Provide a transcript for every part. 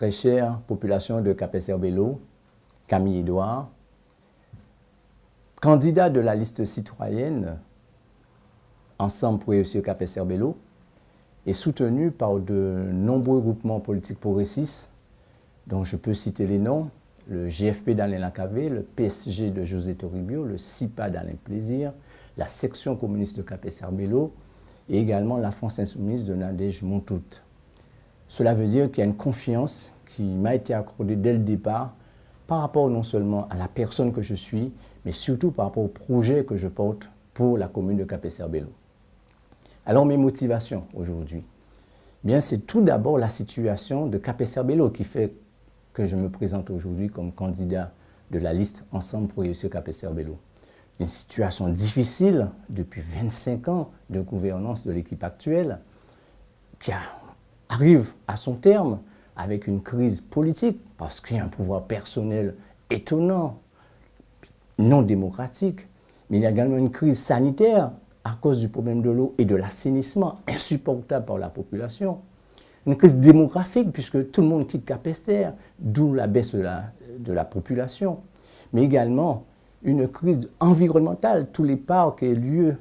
Très chère population de Capesterre-Belle-Eau, Camille Edouard, candidat de la liste citoyenne Ensemble pour réussir Capesterre-Belle-Eau est soutenu par de nombreux groupements politiques progressistes, dont je peux citer les noms: le GFP d'Alain Lacavé, le PSG de José Toribio, le CIPA d'Alain Plaisir, la section communiste de Capesterre-Belle-Eau et également la France Insoumise de Nadège Montout. Cela veut dire qu'il y a une confiance qui m'a été accordée dès le départ par rapport non seulement à la personne que je suis, mais surtout par rapport au projet que je porte pour la commune de Capesterre-Belle-Eau. Alors mes motivations aujourd'hui, c'est tout d'abord la situation de Capesterre-Belle-Eau qui fait que je me présente aujourd'hui comme candidat de la liste Ensemble pour réussir Capesterre-Belle-Eau. Une situation difficile depuis 25 ans de gouvernance de l'équipe actuelle qui arrive à son terme avec une crise politique parce qu'il y a un pouvoir personnel étonnant, non démocratique, mais il y a également une crise sanitaire à cause du problème de l'eau et de l'assainissement insupportable par la population. Une crise démographique puisque tout le monde quitte Capesterre, d'où la baisse de la population, mais également une crise environnementale, tous les parcs et lieux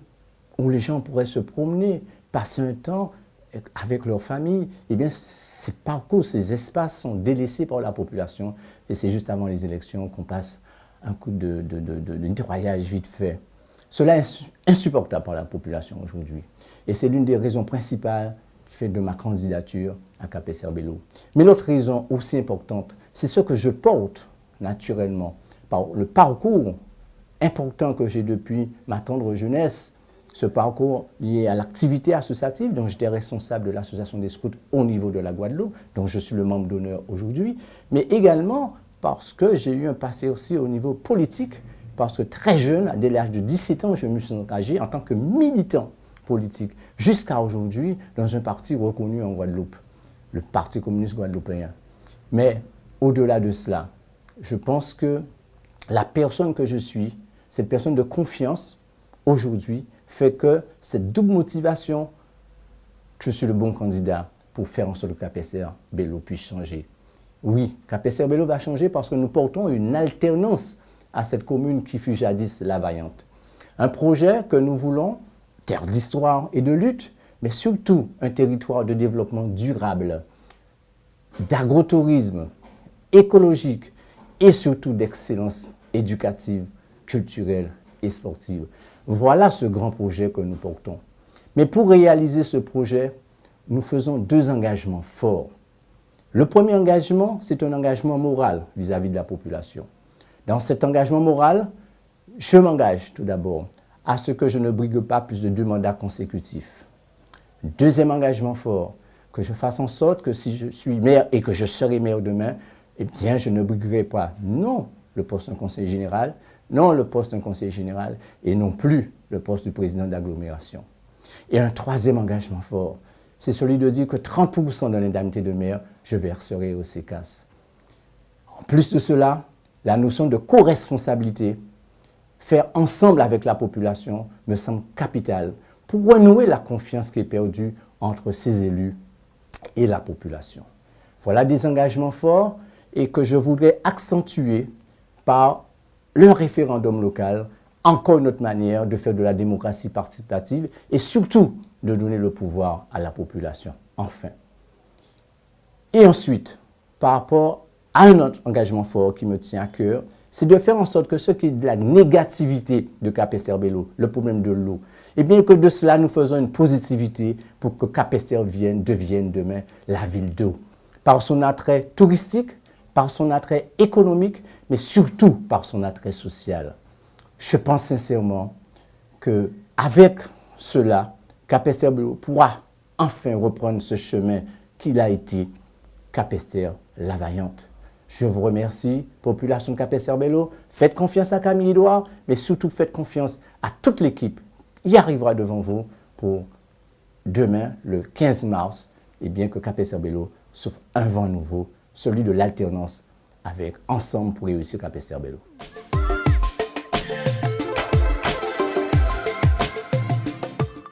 où les gens pourraient se promener, passer un temps avec leur famille, ces parcours, ces espaces sont délaissés par la population et c'est juste avant les élections qu'on passe un coup de nettoyage vite fait. Cela est insupportable par la population aujourd'hui et c'est l'une des raisons principales qui fait de ma candidature à Capesterre-Belle-Eau. Mais l'autre raison aussi importante, c'est ce que je porte naturellement par le parcours important que j'ai depuis ma tendre jeunesse, ce parcours lié à l'activité associative, dont j'étais responsable de l'association des scouts au niveau de la Guadeloupe, dont je suis le membre d'honneur aujourd'hui, mais également parce que j'ai eu un passé aussi au niveau politique, parce que très jeune, dès l'âge de 17 ans, je me suis engagé en tant que militant politique, jusqu'à aujourd'hui dans un parti reconnu en Guadeloupe, le Parti communiste guadeloupéen. Mais au-delà de cela, je pense que la personne que je suis, cette personne de confiance, aujourd'hui, fait que cette double motivation, je suis le bon candidat pour faire en sorte que Capesterre-Belle-Eau puisse changer. Oui, Capesterre-Belle-Eau va changer parce que nous portons une alternance à cette commune qui fut jadis la Vaillante. Un projet que nous voulons, terre d'histoire et de lutte, mais surtout un territoire de développement durable, d'agrotourisme, écologique et surtout d'excellence éducative, culturelle et sportive. Voilà ce grand projet que nous portons. Mais pour réaliser ce projet, nous faisons deux engagements forts. Le premier engagement, c'est un engagement moral vis-à-vis de la population. Dans cet engagement moral, je m'engage tout d'abord à ce que je ne brigue pas plus de 2 mandats consécutifs. Deuxième engagement fort, que je fasse en sorte que si je suis maire et que je serai maire demain, je ne briguerai pas, non, le poste d'un conseiller général, non le poste d'un conseiller général et non plus le poste du président d'agglomération. Et un troisième engagement fort, c'est celui de dire que 30% de l'indemnité de maire, je verserai au CECAS. En plus de cela, la notion de co-responsabilité, faire ensemble avec la population, me semble capitale pour renouer la confiance qui est perdue entre ces élus et la population. Voilà des engagements forts et que je voudrais accentuer par le référendum local, encore une autre manière de faire de la démocratie participative et surtout de donner le pouvoir à la population, enfin. Et ensuite, par rapport à un autre engagement fort qui me tient à cœur, c'est de faire en sorte que ce qui est de la négativité de Capesterre-Belle-Eau, le problème de l'eau, que de cela nous faisons une positivité pour que Capesterre devienne demain la ville d'eau. Par son attrait touristique, par son attrait économique, mais surtout par son attrait social. Je pense sincèrement qu'avec cela, Capesterre-Belle-Eau pourra enfin reprendre ce chemin qu'il a été Capesterre-la Vaillante. Je vous remercie, population de Capesterre-Belle-Eau. Faites confiance à Camille Edouard, mais surtout faites confiance à toute l'équipe qui arrivera devant vous pour demain, le 15 mars, que Capesterre-Belle-Eau souffre un vent nouveau, celui de l'alternance avec Ensemble pour réussir Capesterre-Belle-Eau.